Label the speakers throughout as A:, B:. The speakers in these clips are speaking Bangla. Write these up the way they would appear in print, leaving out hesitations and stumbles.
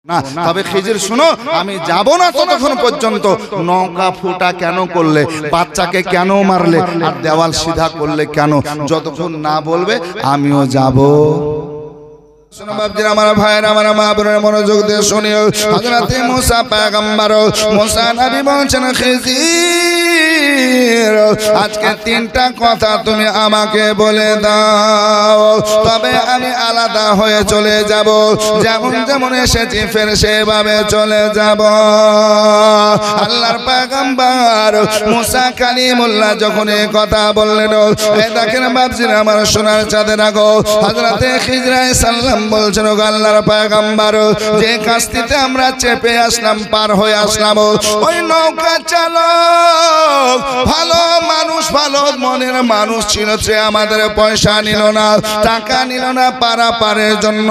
A: না। তবে খিজির শুনো, আমি যাব না ততক্ষণ পর্যন্ত। নৌকা ফুটা কেন করলে, বাচ্চাকে কেন মারলে, আর দেওয়াল সিধা করলে কেন, যতক্ষণ না বলবে আমিও যাব। শোনো বাপজিরা, আমার ভাইয়ের, আমার মা বোনের মনোযোগ দিয়ে শুনিও। হযরত মুসা পয়গম্বর, মুসা নবী বলছেন, খিজির আজকে তিনটা কথা তুমি আমাকে বলে দাও, তবে আমি আলাদা হয়ে চলে যাব। যেমন যেমন এসেছি ফের সেভাবে চলে যাব। আল্লাহর পয়গম্বর মুসা কালিমুল্লাহ যখন এই কথা বললেন, এই দেখেন বাপজিরা আমার সোনার চাঁদের আগো, হযরত খিজির আলাইহিস সালাম বলছেন, ও আল্লাহর পয়গম্বর, যে কাস্তিতে আমরা চেপে আসলাম, পার হয়ে আসলাম, ওই নৌকা চালক ভালো মানুষ, ভালো মনের মানুষ ছিল। সে আমাদের পয়সা নিল না, টাকা নিল না, পারাপারের জন্য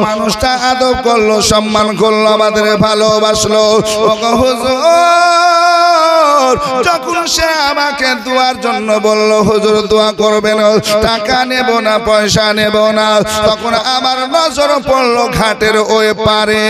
A: মানুষটা আদব করলো, সম্মান করলো, আমাদের ভালোবাসলো। ও হুজুর, যখন সে আমাকে দোয়ার জন্য বলল, হুজুর দোয়া করবেন, টাকা নেব না, পয়সা নেব না, তখন আমার নজর পড়লো ঘাটের ওই পারে।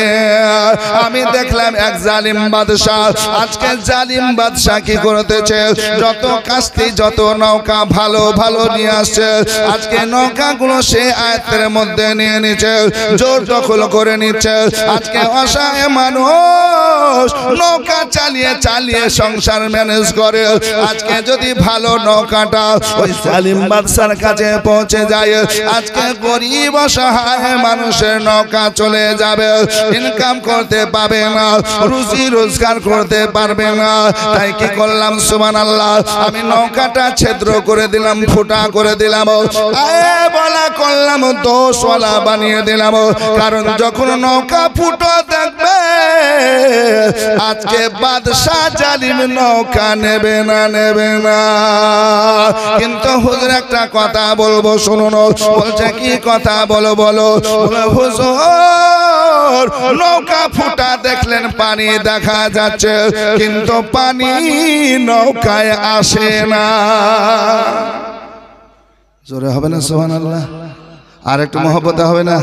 A: আমি দেখলাম এক জালিম বাদশা। আজকে জালিম বাদশা কি করতেছে, যত কাস্তি যত নৌকা ভালো ভালো নিয়ে আসছে, আজকে নৌকাগুলো সে আয়ত্তের মধ্যে নিয়ে নিচ্ছে, জোর দখল করে নিচ্ছে। আজকে অসহায় মানুষ নৌকা চালিয়ে চালিয়ে সংসার ম্যানেজ করে। আজকে যদি ভালো নৌকাটা ওই জালিম বাদশার কাছে পৌঁছে যায়, আজকে গরিব অসহায় মানুষের নৌকা চলে যাবে, ইনকাম করতে পারবে না, রুজি রোজগার করতে পারবে না। তাই কি করলাম, সুবহানাল্লাহ, আমি নৌকাটা ছিদ্র করে দিলাম, ফুটা করে দিলাম, বলা করলাম, দোষওয়ালা বানিয়ে দিলাম। কারণ যখন নৌকা ফুটো দেখবে, আজকে বাদশাহ জালিম নৌকা নেবে না, নেবে না। কিন্তু হুজুর একটা কথা বলবো, শুনুন। বলছে কি কথা, বলো বলো। হুজুর, নৌকা ফুটা দেখলেন, পানি দেখা যাচ্ছে, কিন্তু পানি নৌকায় আসে না। জোরে হবে না সুবহানাল্লাহ? আর একটু মহব্বতে হবে না?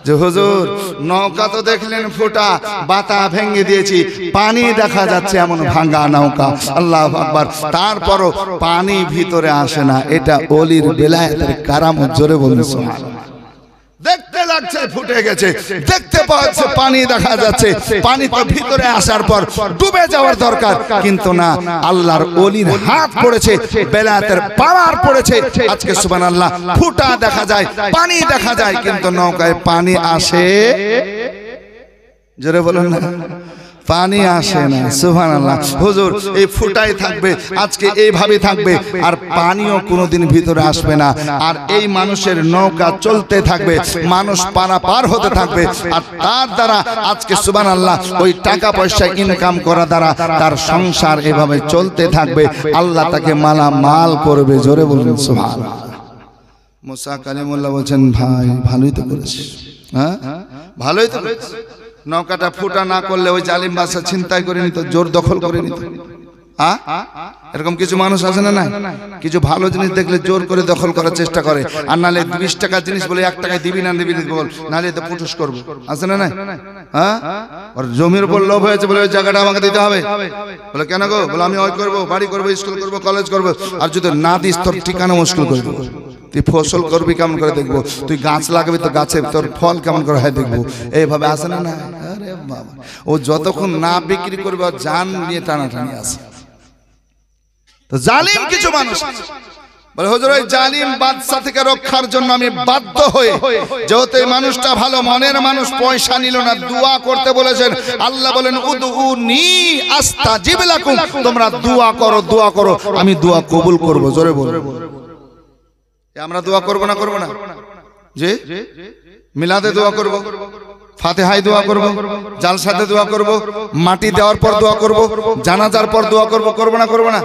A: যে হুজুর, নৌকা তো দেখলেন ফুটা, বাতা ভেঙে দিয়েছি, পানি দেখা যাচ্ছে এমন ভাঙা নৌকা, আল্লাহু আকবার, তারপরও পানি ভিতরে আসে না। এটা ওলির বেলায়েতের কারামত। জোরে বলুন সুবহানাল্লাহ। দেখতে লাগছে ফুটে গেছে, দেখতে পাচ্ছে পানি দেখা যাচ্ছে, পানি তো ভিতরে আসার পর ডুবে যাওয়ার দরকার, কিন্তু না, আল্লাহর ওলির হাত পড়েছে, বেলায়েতের পাওয়ার পড়েছে। আজকে সুবহানাল্লাহ, ফুটা দেখা যায়, পানি দেখা যায়, কিন্তু নৌকায় পানি আসে, জোরে বলুন না, পানি আসে না। সুবহানাল্লাহ। হুজুর, এই ফুটাই থাকবে, আজকে এইভাবে থাকবে, আর পানিও কোনোদিন ভিতরে আসবে না। আর এই মানুষের নৌকা চলতে থাকবে, মানুষ পারাপার হতে থাকবে, আর তার দ্বারা আজকে সুবহানাল্লাহ ওই টাকা পয়সা ইনকাম করা দ্বারা তার সংসার এভাবে চলতে থাকবে। আল্লাহ তাকে মালামাল করবে। জোরে বলুন সুবহানাল্লাহ। মুসা কালিমুল্লাহ বলছেন, ভাই ভালোই তো করেছিস, হ্যাঁ ভালোই তো করেছিস। নৌকাটা ফুটা না করলে ওই জালিম বাদশা ছিনতাই করে নিত, জোর দখল করে নিত। এরকম কিছু মানুষ আছে না? নাই, কিছু ভালো জিনিস দেখলে জোর করে দখল করার চেষ্টা করে, আর নালে 20 টাকার জিনিস বলে 1 টাকায় দিবি না দিবি বল, নালে তো পুটুস করবো, আছে না? নাই, হ্যাঁ, আর জমির উপর লোভ হয়েছে বলে ওই জায়গাটা আমাকে দিতে হবে, বলে কেন গো, বলে আমি ওই করবো, বাড়ি করবো, স্কুল করবো, কলেজ করবো, আর যদি না দিস তোর ঠিকানা মুশকিল করে দেবো। তুই ফসল করবি কেমন করে দেখবো, তুই গাছ লাগাবি তো গাছে তোর ফল কেমন করে হয় দেখবো, এইভাবে আসে না? না, আরে বাবা, ও যতক্ষণ না বিক্রি করবে জান নিয়ে টানাটানি আছে। তো জালিম কিছু মানুষ বলে, হুজুর ওই জালিম বাদশা থেকে রক্ষার জন্য আমি বাধ্য হয়ে, যেহেতু এই মানুষটা ভালো মনের মানুষ, পয়সা নিল না, দোয়া করতে বলেছেন। আল্লাহ বলেন, উদউনি আস্তাজিব লাকুম, তোমরা দোয়া করো, দোয়া করো, আমি দোয়া কবুল করব। জোরে বলো। আমরা দোয়া করব না, করব না? যে মিলাদে দোয়া করব, ফাতিহায় দোয়া করব, জালসাতে দোয়া করব, মাটি দেওয়ার পর দোয়া করব, জানাজার পর দোয়া করব, করব না, করব না?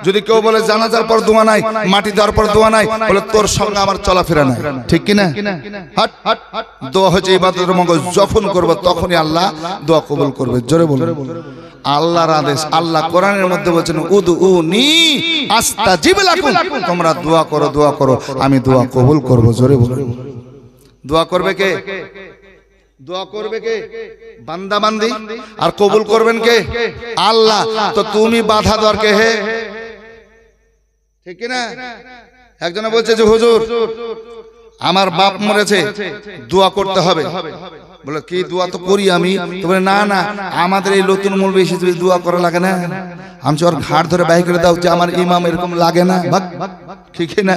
A: যদি কেউ বলে জানাজার পর দোয়া নাই, মাটি দেওয়ার পর দোয়া নাই, বলে তোর সঙ্গে আমার চলাফেরা নাই, ঠিক কি না? হাট হাট, দোয়া হচ্ছে ইবাদতের মঙ্গল, যখন করব তখনই আল্লাহ দোয়া কবুল করবে। জোরে বলুন। আল্লাহর আদেশ, আল্লাহ কোরআনের মধ্যে বলেছেন, উদউনি আস্তাজিব লাকুম, তোমরা দোয়া করো, দোয়া করো, আমি দোয়া কবুল করব। জোরে বলুন। দোয়া করবে কে? দোয়া করবে কে? বান্দা বান্দি। আর কবুল করবেন কে? আল্লাহ। তো তুমি বাধা দেওয়ার কে? হে, ঠিক না? একজনে বলছে যে হুজুর আমার বাপ মরেছে, দোয়া করতে হবে। বলে কি দোয়া তো করি আমি। তো বলে না না, আমাদের এই নতুন মৌলবি এসেছে, দোয়া করা লাগে না। আমি ওর ঘাট ধরে বাই করে দাও যে আমার ইমাম এরকম লাগে না, ঠিক না?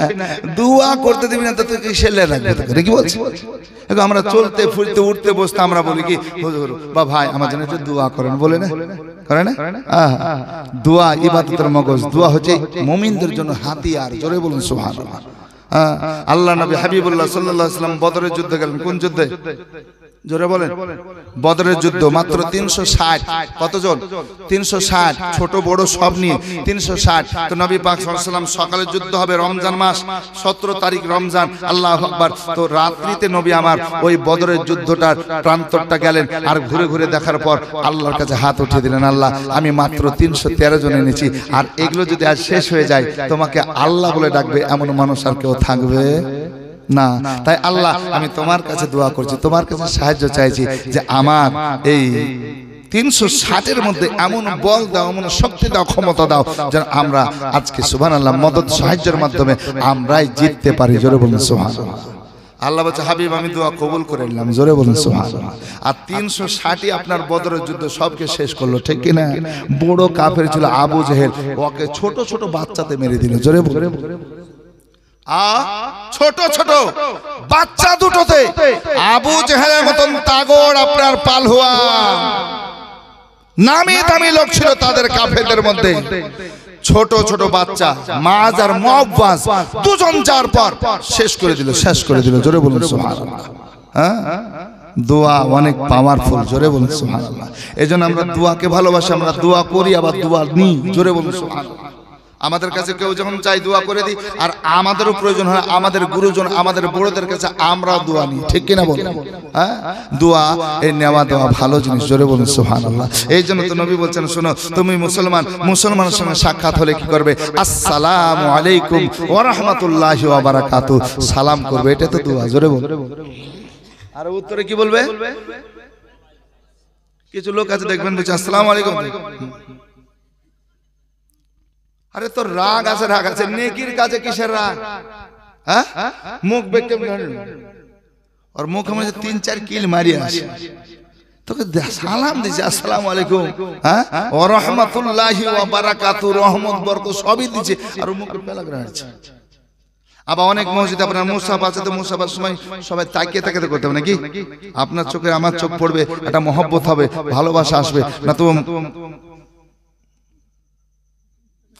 A: দোয়া করতে দিবি না তো তুই সেলে রাখবে, কি বলছি? আমরা চলতে ফুলতে উঠতে বসতে আমরা বলি কি হুজুর বা ভাই আমার জন্য একটু দোয়া করেন, বলে না? করে না? দোয়া ইবাদতের মগজ। দোয়া হচ্ছে মুমিনদের জন্য হাতিয়ার। জোরে বলুন সুবহানাল্লাহ। আল্লাহ নবী হাবিবুল্লাহ সাল্লাল্লাহু আলাইহি ওয়াসাল্লাম বদরের যুদ্ধে গেলেন। কোন যুদ্ধে? জোরে বলেন। বদরের যুদ্ধ। মাত্র 360। কতজন? 360, ছোট বড় সব নিয়ে 360। তো নবী পাক সাল্লাল্লাহু আলাইহি ওয়াসাল্লাম সকালে যুদ্ধ হবে, রমজান মাস 17 তারিখ রমজান, আল্লাহু আকবার। তো রাত্রিতে নবী আমার ওই বদরের যুদ্ধটার প্রান্তরটা গেলেন, আর ঘুরে ঘুরে দেখার পর আল্লাহর কাছে হাত উঠিয়ে দিলেন, আল্লাহ আমি মাত্র 313 জন এনেছি, আর এগুলো যদি আজ শেষ হয়ে যায় তোমাকে আল্লাহ বলে ডাকবে এমন মানুষ আর কেউ থাকবে না। তাই আল্লাহ আমি তোমার কাছে দোয়া করছি, তোমার কাছে সাহায্য চাইছি যে আমার এই 360-এর মধ্যে এমন বল দাও, এমন শক্তি দাও, ক্ষমতা দাও যেন আমরা আজকে সুবহানাল্লাহ মদদ সাহায্যের মাধ্যমে আমরাই জিততে পারি। জোরে বলুন সুবহানাল্লাহ। আল্লাহ বলছে হাবিব আমি দোয়া কবুল করে নিলাম। জোরে বলুন সুবহানাল্লাহ। আর 360ই আপনার বদরের যুদ্ধ সবকে শেষ করলো, ঠিক কি না? বড় কাফের ছিল আবু জেহেল, ওকে ছোট ছোট বাচ্চাতে মেরে দিল। জোরে বলুন। ছোট ছোট বাচ্চা দুটোতে আবু জেহেলের মতন তাগড় আপনার পালহুয়া নামি দামি লোক ছিল তাদের কাফেরদের মধ্যে। ছোট ছোট বাচ্চা মাজ আর মুআওয়াজ দুজন যার পর শেষ করে দিল। জোরে বলুন সুবহানাল্লাহ। দোয়া অনেক পাওয়ারফুল। জোরে বলুন সুবহানাল্লাহ। এজন্য আমরা দোয়াকে ভালোবাসি, আমরা দোয়া করি আবার দোয়া নিই। জোরে বলুন সুবহানাল্লাহ। আমাদের কাছে কেউ যখন চাই দোয়া করে দিই, আর আমাদেরও প্রয়োজন হয় আমাদের গুরুজন আমাদের বড়দের কাছে আমরাও দোয়া নিই, ঠিক কিনা বলুন? দোয়া এই নেওয়া দেওয়া ভালো জিনিস। জোরে বলুন সুবহানাল্লাহ। এই জন্য তো নবী বলছেন শোনো তুমি মুসলমানের সঙ্গে সাক্ষাৎ হলে কি করবে? আসসালামু আলাইকুম ওয়া রাহমাতুল্লাহি ওয়া বারাকাতুহু, সালাম করবে, এটা তো দোয়া। জোরে বলুন। আর উত্তরে কি বলবে? কিছু লোক আছে দেখবেন বলছে আসসালামু আলাইকুম। আরে তোর রাগ আছে, নেকির কাছে কিসের রাগ? মুখ বেঁকে আর মুখ মধ্যে 3-4 কিল মারিয়ে আসে, তোকে সালাম দিছে আসসালামু আলাইকুম ওয়া রাহমাতুল্লাহি ওয়া বারাকাতুহু, রহমত বরকত সবই দিছে, আর মুখে পেলাক রাখছে। আবার অনেক মসজিদে আপনার মুসাফ আছে, তো মুসাফার সময় সবাই তাকিয়ে করতে হবে নাকি? আপনার চোখে আমার চোখ পড়বে, একটা মহব্বত হবে, ভালোবাসা আসবে না তো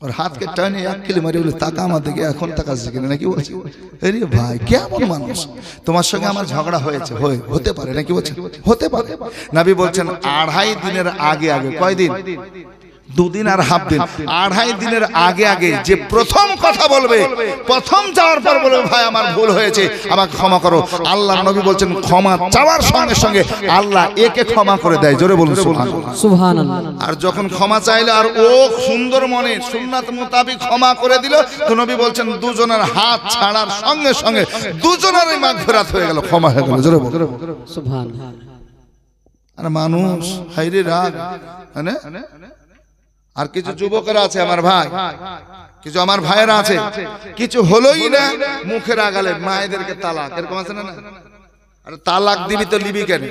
A: और हाथ के टाने अकेले मारे बोले ताका আমার দিকে এখন তাকাচ্ছে কিনা নাকি বলছে? আরে ভাই কেমন মানুষ, তোমার সঙ্গে আমার ঝগড়া হয়েছে, হতে পারে নাকি বলছে? হতে পারে। নবী বলছেন 2.5 দিনের আগে কয় দিন? 2 দিন আর হাফ দিন। 2.5 দিনের আগে যে প্রথম কথা বলবে, প্রথম যাওয়ার পর বলবে ভাই আমার ভুল হয়েছে, আমাকে ক্ষমা করো, আল্লাহ নবী বলছেন ক্ষমা চাওয়ার সঙ্গে সঙ্গে আল্লাহ একে ক্ষমা করে দেয়। জোরে বলুন সুবহানাল্লাহ। আর যখন ক্ষমা চাইলে আর ও সুন্দর মনে সুন্নাত মোতাবেক ক্ষমা করে দিল, তো নবী বলছেন দুজনের হাত ছাড়ার সঙ্গে সঙ্গে দুজনেরই মাগফিরাত হয়ে গেল, ক্ষমা হয়ে গেল। জোরে বলুন সুবহানাল্লাহ। আর মানুষ হাইরে রাগ, হ্যাঁ। আর কিছু যুবকেরা আছে আমার ভাই, কিছু আমার ভাইয়েরা আছে, কিছু হলোই না মুখে রাগালে মায়েদেরকে তালাক, এরকম আছে না? আরে তালাক দিবি তো লিবি কেন?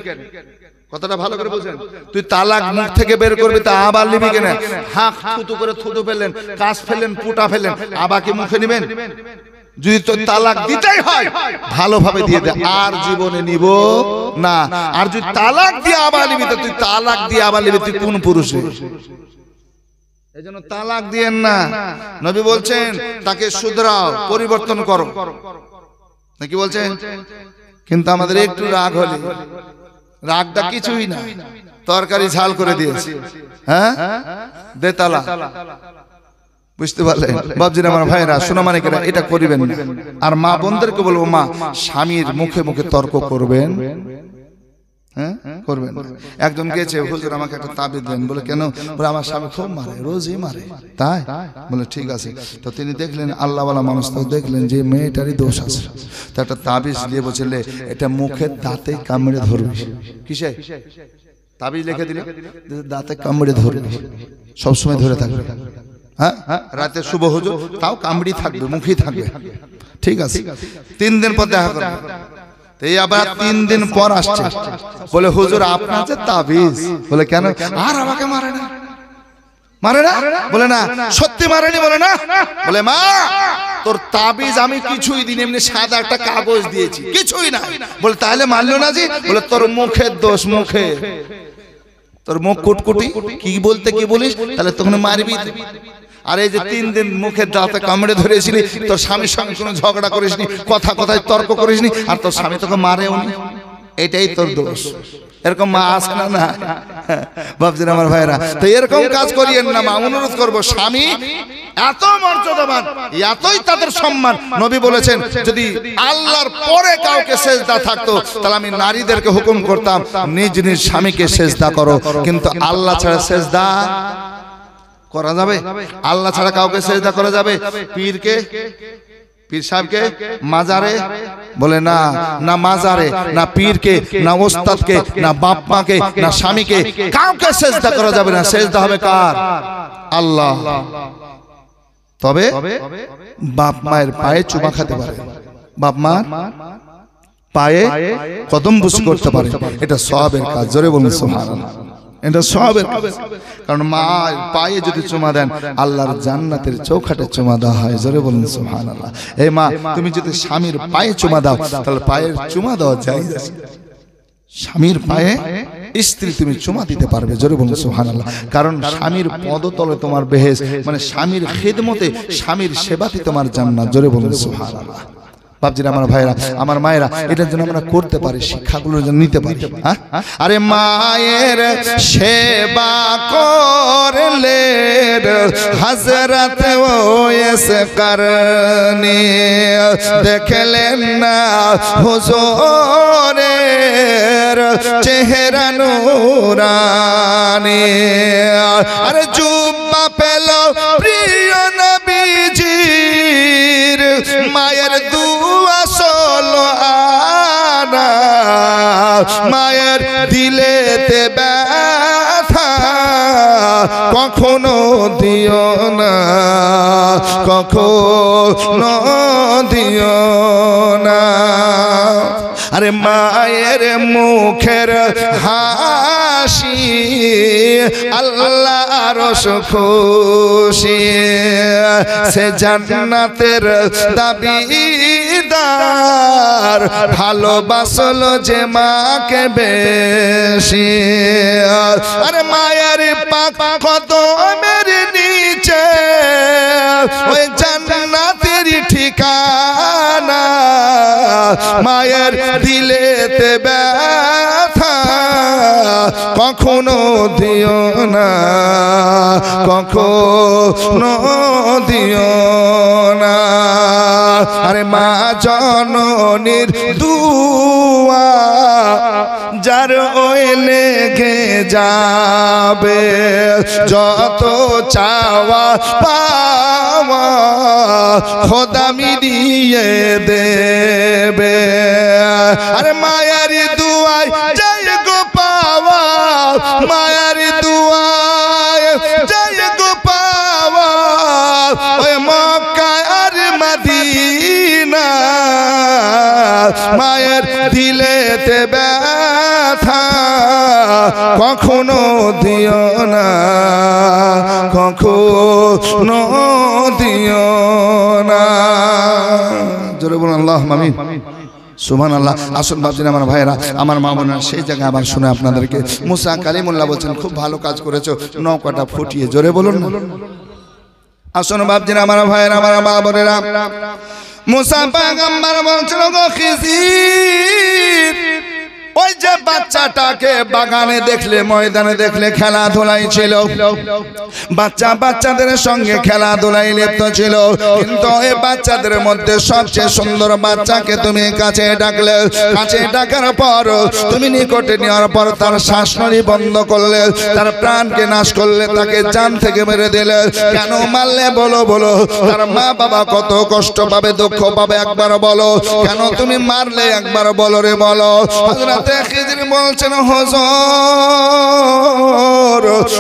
A: কথাটা ভালো করে বুঝেন। তুই তালাক মুখ থেকে বের করবি তা আবার লিবি কেন? হাঁক থুতু করে থুতু ফেললেন, কাশ ফেললেন, পুটা ফেললেন, আবার কি মুখে নিবেন? যদি তোর তালাক দিতেই হয় ভালোভাবে দিয়ে দে, আর জীবনে নিব না। আর যদি তালাক দিয়ে আবার নিবি তো তুই তালাক দিয়ে আবার নিবি, তুই কোন পুরুষ? এজন্য তালাক দিয়েন না। নবী বলছেন তাকে শুধরাও, পরিবর্তন করো, নাকি বলছেন? কিন্তু আমাদের একটু রাগ হলে, রাগটা কিছুই না, তরকারি ঝাল করে দিয়েছে, দে তালাক। বুঝতে পারলেন বাবজিরা আমার ভাইরা, শোনা মানে কেন এটা করিবেন না। আর মা বোনদেরকে বলবো মা স্বামীর মুখে মুখে তর্ক করবেন হ্যাঁ করবেন। একজন গেছে, হুজুর আমাকে একটা তাবিজ দেন। বলে কেন? বলে আমার স্বামী খুব মারে, রোজই মারে। তাই? বলে ঠিক আছে। তো তিনি দেখলেন আল্লাহওয়ালা মানুষ, তো দেখলেন যে মেয়েটারই দোষ আছে, তো একটা তাবিজ দিয়ে বলছিলে এটা মুখের দাঁতে কামড়ে ধরবে। কিসে? তাবিজ লিখে দিলে দাঁতে কামড়ে ধরবে, সবসময় ধরে থাকবে। হ্যাঁ, রাতে শুভ হুজুর, তাও কামড়ি থাকবে, মুখেই থাকবে। ঠিক আছে, 3 দিন পর দেখা করবে। এই আবার 3 দিন পর আসছে, বলে হুজুর আপনার যে তাবিজ। বলে কেন? আর আমাকে মারে না, মারে না। বলে না, সত্যি মারেনি। বলে না। বলে মা তোর তাবিজ আমি কিছুই দিন, এমনি সাদা একটা কাগজ দিয়েছি, কিছুই না। বলে তাহলে মারলো না জি? বলে তোর মুখের দোষ, মুখে তোর মুখ কুটকুটি, কি বলতে কি বলিস, তাহলে তখন মারবি। আর এই যে 3 দিন মুখের দাঁতে কামড়ে ধরেছিলি, তোর স্বামীর সঙ্গে কোনো ঝগড়া করিসনি, কথা কথায় তর্ক করিসনি, আর তোর স্বামী তোকে মারেও নি, এটাই তোর দোষ। এরকম মা আছে না? না ভাবছেন আমার ভাইরা? তো এরকম কাজ করিয়েন না মা, অনুরোধ করবো। স্বামী এত মর্যাদাবান, এতই তাদের সম্মান। নবী বলেছেন যদি আল্লাহর পরে কাউকে সেজদা থাকতো, তাহলে আমি নারীদেরকে হুকুম করতাম নিজ নিজ স্বামীকে সেজদা করো। কিন্তু আল্লাহ ছাড়া সেজদা করা যাবে? আল্লাহ ছাড়া কাউকে সেজদা করা যাবে? পীরকে, পীর সাহেবকে, মাজারে? বলে না, না মাজারে, না পীরকে, না ওস্তাদকে, না বাপ মাকে, না স্বামীকে, কাউকে সেজদা করা যাবে না। সেজদা হবে কার? আল্লাহ। তবে বাপ মায়ের পায়ে চুমা খেতে পারে, বাপ মার পায়ে কদম বুস করতে পারে, এটা সওয়াবের কাজ। জোরে বলুন সুবহানাল্লাহ। এটা সওয়াবের কাজ, কারণ মা পায়ে যদি চুমা দেন আল্লাহর জান্নাতের চৌখাটে চুমা দেওয়া হয়। জোরে বলুন সুবহানাল্লাহ। এই মা তুমি যদি স্বামীর পায়ে চুমা দাও, তাহলে পায়ের চুমা দেওয়া যায়। স্বামীর পায়ে স্ত্রী তুমি চুমা দিতে পারবে। জোরে বলুন সুবহানাল্লাহ। কারণ স্বামীর পদতলে তোমার বেহেশ, মানে স্বামীর খিদমতে, স্বামীর সেবাতে তোমার জান্নাত। জোরে বলুন সুবহানাল্লাহ। বাপজিরা, আমার ভাইরা, আমার মায়েরা, এটার জন্য আমরা করতে পারি, শিক্ষাগুলো যেন নিতে পারি। হ্যাঁ, আরে মায়ের সেবা করলে হযরত ওয়াইস করনি দেখলেন না হুজুরের চেহারা নূরানি। আরে জুব্বা পেল প্রিয় নবীজির, মায়ের দুয়া সলো আনা, মায়ের দিলেতে ব্যথা কখনো দিও না, কখনো দিও না। আরে মায়ের মুখের হাসি আল্লাহ আরশ খুশি, সে জান্নাতের দাবিদার, ভালোবাসলো যে মাকে বেশি। আরে মায়ের পাক কদমের নিচে ওই জান্নাতের ঠিকানা, মায়ের দিলেতে ব্যথা কখনো দিও না, কখনো দিও না। আরে মা জননীর দুয়া যার ওই লেগে যাবে, যত চাওয়া পাওয়া খোদা মিলিয়ে দেবে। আরে মায়ের দুয়ায় জয় গো পাওয়া, মায়ের দুয়ায় জয় গো পাওয়া, ওই মক্কা আর মদিনা, মায়ের দিলেতে ব্যথা কখনো দিও না, কখনো দিও না। জোরে বলুন আল্লাহুম্মা আমিন, সুবহানাল্লাহ। আসুন বাপজিরা, আমার ভাইয়েরা, আমার মা বোনেরা, সেই জায়গায় আবার শুনে আপনাদেরকে মুসা কালিমুল্লাহ বলছেন খুব ভালো কাজ করেছো, নৌকাটা ফুটিয়ে। জোরে বলুন। আসুন বাপজিরা, আমার ভাইয়েরা, আমার মা বোনেরা, মুসা পয়গম্বর বলছিল গো খিজির, ওই যে বাচ্চাটাকে বাগানে দেখলে ময়দানে দেখলে খেলাধুলাই ছিল, বাচ্চাদের সঙ্গে খেলাধুলাই লিপ্ত ছিল, কিন্তু এই বাচ্চাদের মধ্যে সবচেয়ে সুন্দর বাচ্চাকে তুমি কাছে ডাকলে, কাছে ডাকার পর তুমি নিকটে নেওয়ার পর তার শ্বাসনালী বন্ধ করলে, তার প্রাণকে নাশ করলে, তাকে জান থেকে মেরে দিলে। কেন মারলে বলো বলো? তার মা বাবা কত কষ্ট পাবে, দুঃখ পাবে, একবার বলো। কেন তুমি মারলে একবার বলো রে বলো। হযরতে খিজির বলছেন হুজুর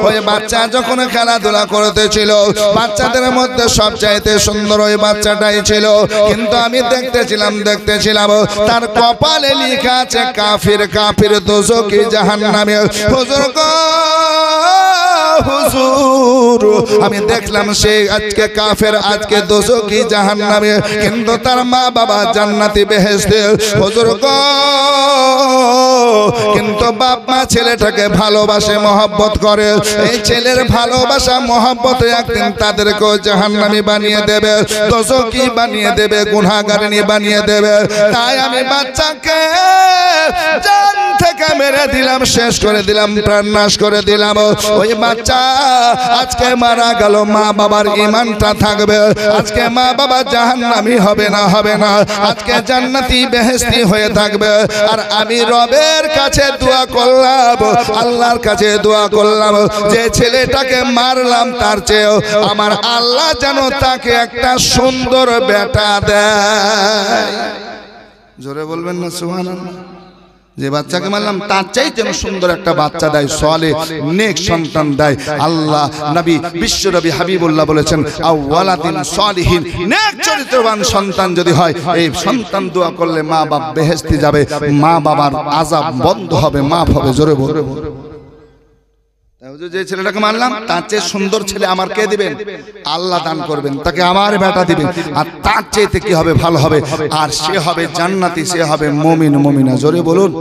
A: ওই বাচ্চা যখন খেলাধুলা করতেছিল বাচ্চাদের মধ্যে সবচাইতে সুন্দর ওই বাচ্চাটাই ছিল, কিন্তু আমি দেখতেছিলাম তার কপালে লেখা আছে কাফির, কাফির দোজখী জাহান্নামে। হুজুর গো হুজুর আমি দেখলাম সে আজকে কাফের, আজকে দোজখী জাহান্নামে, কিন্তু তার মা বাবা জান্নাতি বেহেশতে। হুজুর গো কিন্তু বাপ মা ছেলেটাকে ভালোবাসে, মহব্বত করে, এই ছেলের ভালোবাসা মহব্বত একদিন তাদেরকে জাহান্নামী বানিয়ে দেবে, দোজখী বানিয়ে দেবে, গুনাহগারিনী বানিয়ে দেবে। তাই আমি বাচ্চাকে জান থেকে মেরে দিলাম, শেষ করে দিলাম, প্রাণ নাশ করে দিলাম। ওই বাচ্চা আজকে মারা গেল, মা বাবার ঈমানটা থাকবে, আজকে মা বাবা জাহান্নামী হবে না, হবে না, আজকে জান্নাতি বেহেশতি হয়ে থাকবে। আর আমি রবের কাছে দোয়া করলাম, আল্লাহর কাছে দোয়া করলাম, যে ছেলেটাকে মারলাম তার চেয়েও আমার আল্লাহ যেন তাকে একটা সুন্দর বেটা দেয়। জোরে বলবেন না সুবহানাল্লাহ। যে বাচ্চাকে মারলাম তার চাইতে সুন্দর একটা বাচ্চা দেয়, সালেহ নেক সন্তান দেয়। আল্লাহ নবী বিশ্ব নবী হাবিবুল্লাহ বলেছেন আওয়ালাদিন সালিহিন, নেক চরিত্রবান সন্তান যদি হয় এই সন্তান দোয়া করলে মা বাবা বেহেশতে যাবে, মা বাবার আযাব বন্ধ হবে, মাফ হবে। জোরে বলে যে ছেলেটাকে মারলাম তার চেয়ে সুন্দর ছেলে আমার কে দিবেন? আল্লাহ দান করবেন, তাকে আমার বেটা দিবেন, আর তার চেয়ে কি হবে? ভালো হবে, আর সে হবে জান্নাতি, সে হবে মুমিন মুমিনা। জোরে বলুন।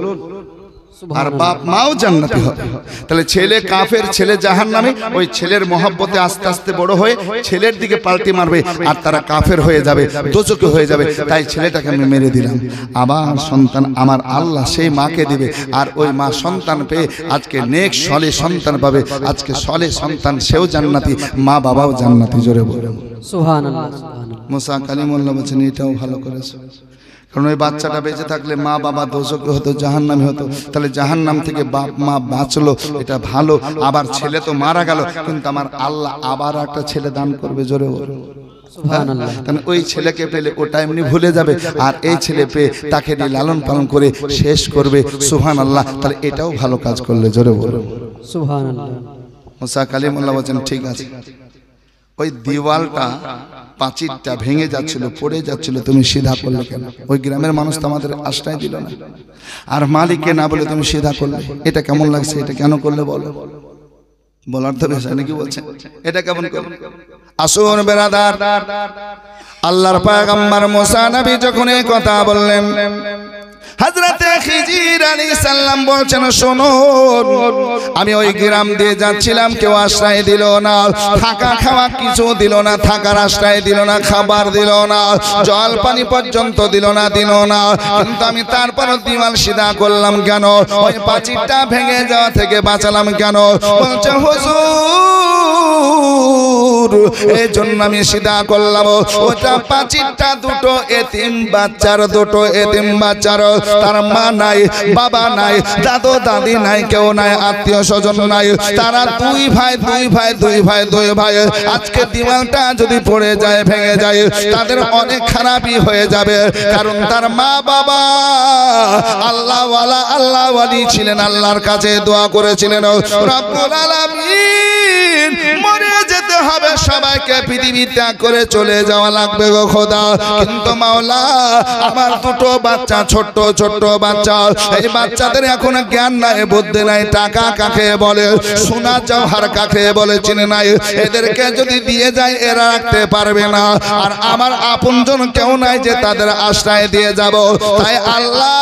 A: আর বাপ মাও জান্নাতি হবে। তাহলে ছেলে কাফের, ছেলে জাহান্নামী, ওই ছেলের মহব্বতে আস্তে আস্তে বড় হয়ে ছেলের দিকে পাল্টি মারবে, আর তারা কাফের হয়ে যাবে, দোজখী হয়ে যাবে। তাই ছেলেটাকে আমি মেরে দিলাম, আবার সন্তান আমার আল্লাহ সেই মাকে দিবে, আর ওই মা সন্তান পেয়ে আজকে নেক সলে সন্তান পাবে, আজকে সলে সন্তান সেও জান্নাতি, মা বাবাও জান্নাতি। জোরে বলে
B: সুবহানাল্লাহ।
A: মুসা কালিমুল্লাহ বলেছেন এটাও ভালো করেছে, কারণ ওই বাচ্চাটা বেঁচে থাকলে মা বাবা দোজখী হতো, জাহান্নামী হতো। তাহলে জাহান্নাম থেকে বাপ মা বাঁচলো, এটা ভালো। আবার ছেলে তো মারা গেল, কিন্তু আমার আল্লাহ আবার একটা ছেলে দান করবে। জোরে সুবহানাল্লাহ। তাহলে ওই ছেলেকে পেলে ওটা এমনি ভুলে যাবে, আর এই ছেলে পেয়ে তাকে নিয়ে লালন পালন করে শেষ করবে। সুবহানাল্লাহ। তাহলে এটাও ভালো কাজ করলে। জোরে বলো
B: সুবহানাল্লাহ।
A: মুসা কালিমুল্লাহ বলেন ঠিক আছে, ওই দেওয়ালটা পাঁচিরটা ভেঙে যাচ্ছিল, পড়ে যাচ্ছিল, তুমি সিধা করলে কেন? ওই গ্রামের মানুষ তো আমাদের আশ্রয় দিল না, আর মালিককে না বলে তুমি সিধা করলে, এটা কেমন লাগছে? এটা কেন করলে বলো? বলার তো বিষয় নাকি বলছেন, এটা কেমন করলে? আসুন বেরাদার, আল্লাহর পয়গম্বর মুসা নবী যখন এই কথা বললেন, হযরতে খিজির আলাইহিস সালাম বলছেন শুনুন, আমি ওই গ্রাম দিয়ে যাচ্ছিলাম, কেউ আশ্রয় দিল না, থাকা খাওয়া কিছু দিল না, থাকার আশ্রয় দিল না, খাবার দিল না, জল পানি পর্যন্ত দিল না। কিন্তু আমি তারপর দিওয়াল সিধা করলাম কেন? ওই পাঁচিরটা ভেঙে যাওয়া থেকে বাঁচালাম কেন? বলছে হুজুর এই জন্য আমি সিধা করলাম, ওটা পাঁচিরটা দুটো এতিম বাচ্চার, দুটো এতিম বাচ্চার, তার মা নাই, বাবা নাই, দাদু দাদি নাই, কেউ নাই, আত্মীয় স্বজন নাই, তারা দুই ভাই। আজকে দিওয়ালটা যদি পড়ে যায়, ভেঙে যায়, তাদের অনেক খারাপই হয়ে যাবে, কারণ তার মা বাবা আল্লাহওয়ালা, আল্লাহ ওয়ালি ছিলেন, আল্লাহর কাছে দোয়া করেছিলেন, রব্বুল আলামিন মরে যেতে হবে, সবাইকে পৃথিবী ত্যাগ করে চলে যাওয়া লাগবে গো খোদা, কিন্তু মাওলা আমার দুটো বাচ্চা, ছোট্ট বাচ্চা, এই বাচ্চাদের এখন জ্ঞান নাই, বুদ্ধি নাই, টাকা কাকে বলে, সোনা জওহর কাকে বলে চিনে নাই, এদেরকে যদি দিয়ে যায় এরা রাখতে পারবে না, আর আমার আপনজন কেউ নাই যে তাদের আশ্রয় দিয়ে যাব। তাই আল্লাহ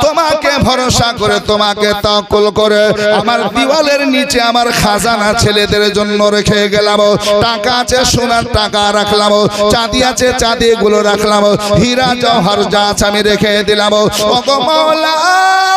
A: তোমাকে ভরসা করে, তোমাকে তাওয়াক্কুল করে আমার দিওয়ালের নিচে আমার খাজানা ছেলেদের জন্য রেখে গেলাম। দিলাম, টাকা আছে সোনার টাকা রাখলাম, চাঁদি আছে চাঁদি গুলো রাখলাম, হীরা জওহর যা আছে আমি রেখে দিলাম। ওগো মাওলা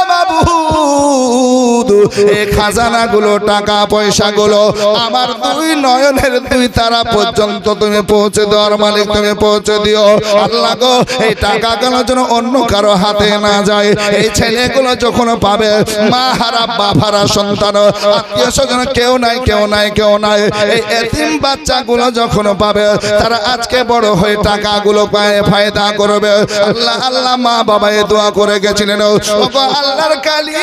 A: মাবুদ, এই খাজানা গুলো টাকা পয়সা গুলো আমার দুই নয়নের দুই তারা পর্যন্ত তুমি পৌঁছে দেওয়ার মালিক, তুমি পৌঁছে দিও আল্লাহ গো। এই টাকাগুলো যেন অন্য কারো হাতে না যায়। এই ছেলেগুলো যখন পাবে, মা হারা বাপ হারা সন্তান, আত্মীয় স্বজন কেউ নাই কেউ নাই কেউ নাই, এই এতিম বাচ্চাগুলো যখন পাবে, তারা আজকে বড় হয়ে টাকাগুলো পায় ফায়দা করবে। আল্লাহ আল্লাহ মা বাবা এ দোয়া করে গেছিলেন, ওগো আল্লাহর কালিম,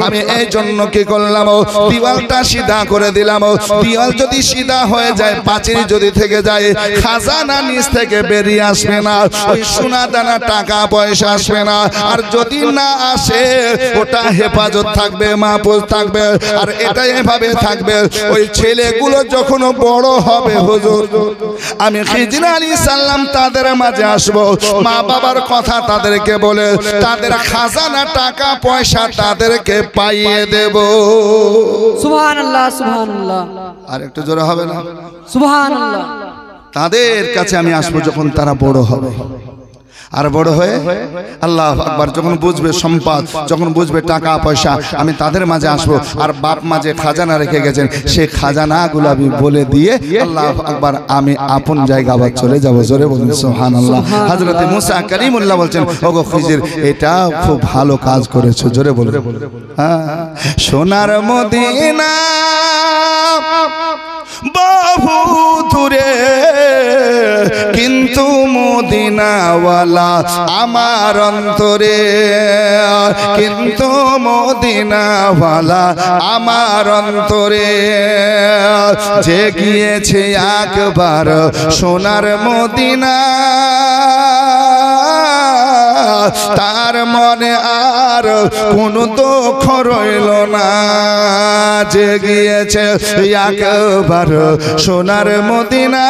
A: আমি এই জন্য কি করলাম, দিওয়ালটা সিধা করে দিলাম। দিওয়াল যদি সিধা হয়ে যায়, পাঁচিল যদি থেকে যায়, খাজানা নিচ থেকে বেরিয়ে আসবে না, ওই সোনা দানা টাকা পয়সা আসবে না। আর যদি না আসে, ওটা হেফাজত থাকবে, মাহফুজ থাকবে। আর এটা এভাবে থাকবে, ওই ছেলেগুলো যখন বড় হবে, হুজুর আমি খিজির আলাইহিস সালাম তাদের মাঝে আসবো, মা বাবার কথা তাদেরকে বলে তাদের খাজানা টাকা পয়সা তাদেরকে পাইয়ে দেব।
B: সুবহানাল্লাহ সুবহানাল্লাহ,
A: আর একটু জোরে হবে না?
B: সুবহানাল্লাহ।
A: তাদের কাছে আমি আসবো যখন তারা বড় হবে। আর বড় হয়ে আল্লাহু আকবার যখন বুঝবে সম্পদ, যখন বুঝবে টাকা পয়সা, আমি তাদের মাঝে আসবো। আর বাপ মাঝে খাজানা রেখে গেছেন, সেই খাজানাগুলো আমি বলে দিয়ে আল্লাহু আকবার আমি আপন জায়গা আবার চলে যাব। জোরে বলুন সুবহানাল্লাহ। হযরত মুসা কালিমুল্লাহ বলছেন, ওগো খিজির, এটা খুব ভালো কাজ করেছো। জোরে বলুন। হ্যাঁ, সোনার মদিনা বহু দূরে, কিন্তু মদিনাওয়ালা আমার অন্তরে, কিন্তু মদিনাওয়ালা আমার অন্তরে। যে গিয়েছে একবার সোনার মদিনা, তার মনে আর কোনো দুঃখ রইল না। যে গিয়েছে একবার সোনার মদিনা,